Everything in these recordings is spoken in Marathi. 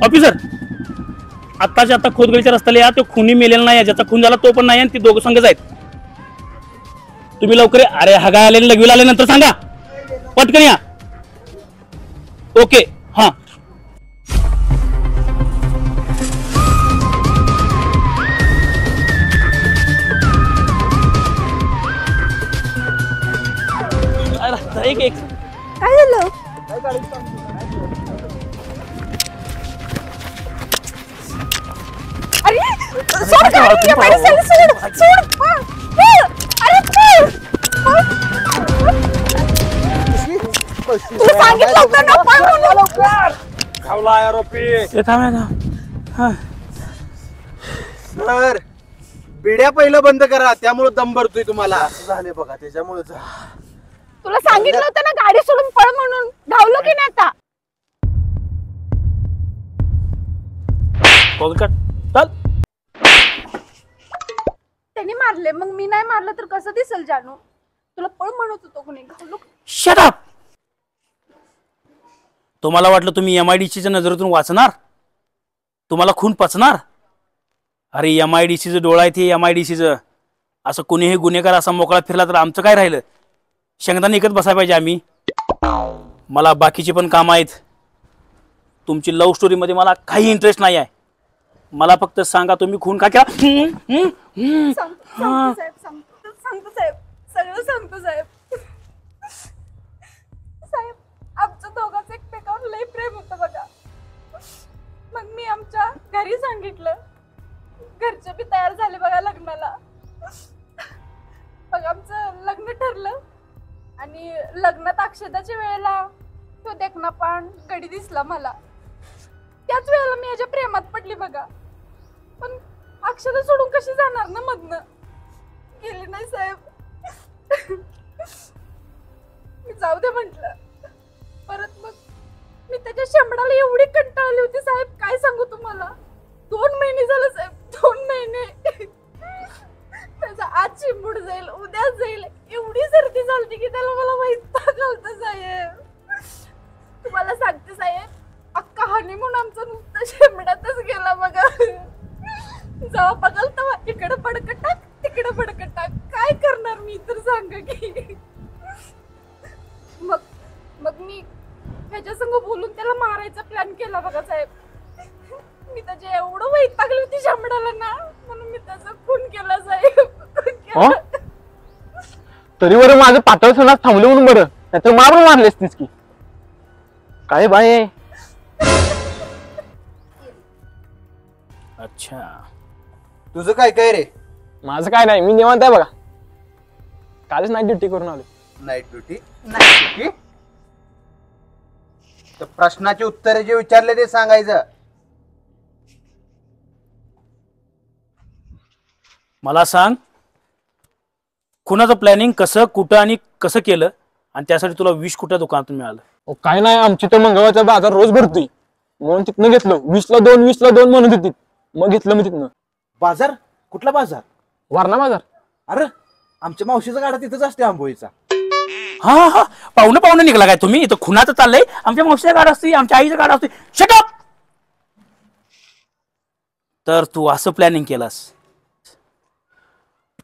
ऑफिसर आत्ताच्या आता खोदगडीच्या रस्त्याला या. तो खुनी मेलेला नाही, ज्याचा खून झाला तो पण नाही आणि ती दोघं संघच आहेत. तुम्ही लवकर अरे हगा आले लगवीला आल्यानंतर सांगा पटकन या. ओके हा. एक काय झालं? अरे सोड गाडी, सोड. अरे तू सांगितलं होतं ना पळ म्हणून. खावला आरोपी. सर बिड्या पहिलं बंद करा, त्यामुळे दम भरतोय तुम्हाला. असं झाले बघा त्याच्यामुळे. तुला सांगितलं होतं ना गाडी सोडून पळ म्हणून. धावलो की नाही आता? त्यांनी मारले, मग मी नाही मारलं तर कसं दिसेल जानू? तुला पळ म्हणत होतो कोणी. Shut up. तुम्हाला वाटलं तुम्ही MIDCच्या नजरेतून वाचणार, तुम्हाला खून पचणार? अरे MIDCचं डोळा आहे ते MIDCचं. असं कुणीही गुन्हेगार असा मोकळा फिरला तर आमचं काय राहिलं? शेंगदाणे एकच बसायला पाहिजे आम्ही. मला बाकीची पण कामं आहेत. तुमची लव्ह स्टोरी मध्ये मला काही इंटरेस्ट नाही आहे. मला फक्त सांगा तुम्ही खून का केला? सांगतो साहेब, सगळं सांगतो साहेब. साहेब आमच्या दोघांचं एकमेकावर लय प्रेम होतं बघा. मग मी आमच्या घरी सांगितलं, घरचे बी तयार झाले बघा लग्नाला. मग आमचं लग्न ठरलं आणि लग्नात अक्षदाच्या वेळेला तो देखना पान गडी दिसला मला. त्याच वेळेला मी याच्या प्रेमात पडली बघा. पण अक्षदा सोडून कशी जाणार ना मधनं? गेली नाही साहेब. मी जाऊ दे म्हटलं. परत मग मी त्याच्या शेंबडाला एवढी कंटाळली होती साहेब, काय सांगू तुम्हाला. 2 महिने झाले साहेब, 2 महिने. त्याचा आज चिंबूड जाईल, उद्या जाईल, एवढी सर्दी झाली की त्याला मला वैताग आलता साहेब. तुम्हाला सांगते साहेब, अख्खा हनीमून आमचा नुसतं शेंबड्यातच गेला बघा. जेव्हा बघाल तेव्हा इकडं पडकं टाक, तिकडं पडकं टाक. काय करणार मी तर सांगा की. मग मी ह्याच्या संग बोलून त्याला मारायचा प्लॅन केला बघा साहेब. मी त्याच्या एवढं वैतागली होती शेंबड्याला ना, म्हणून मी त्याचा खून केला साहेब. तरी बरं माझं पातळ सणात थांबलं म्हणून बरं, त्याचं मारून मारलेस तीच की. काय बाय. अच्छा तुझं काय काय रे? माझं काय नाही, मी निवांत आहे बघा. कालच नाईट ड्युटी करून आलो. Night duty? तर प्रश्नाचे उत्तर जे विचारले ते सांगायचं. मला सांग, खुनाचं प्लॅनिंग कसं, कुठं आणि कसं केलं, आणि त्यासाठी तुला 20 कुठल्या दुकानातून मिळालं? काय नाही, आमची तर मंगळवारचा बाजार रोज भरतोय म्हणून तिथनं घेतलं. 20ला 2 20ला 2 म्हणत होती, मग घेतलं मी तिथनं. बाजार? कुठला बाजार? वारणा बाजार. अरे आमच्या मावशीचा गाडा तिथंच असते आंबोईचा. हा हा, पाहुणं निघाला काय तुम्ही? इथं खुनाचं चाललंय, आमच्या मावशीचा गाडा असते, आमच्या आईचा गाडा असते. Shut up. तर तू असं प्लॅनिंग केलंस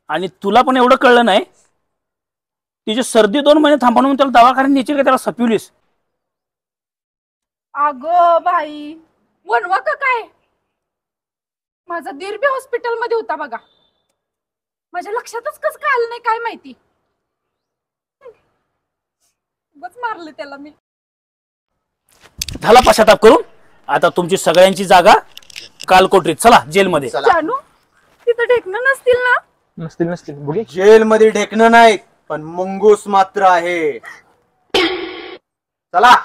आणि तुला पण एवढं कळलं नाही? तिची सर्दी 2 महिने थांबवून त्याला दवाखान्यात न्यायची का त्याला सपविलीस? अगं बाई, वनवा का काय? माझा दीर बी हॉस्पिटल मध्ये होता बघा. माझ्या लक्षातच कसं काय आलं नाही काय माहिती. बस मारले त्याला मी. झाला पश्चाताप करून. आता तुमची सगळ्यांची जागा कालकोठरीत. चला जेलमध्ये. जानू तिथं ढेकणं नसतील ना? नसतील बघे. जेल मध्ये ढेकणं नाही, पण मुंगूस मात्र आहे. चला.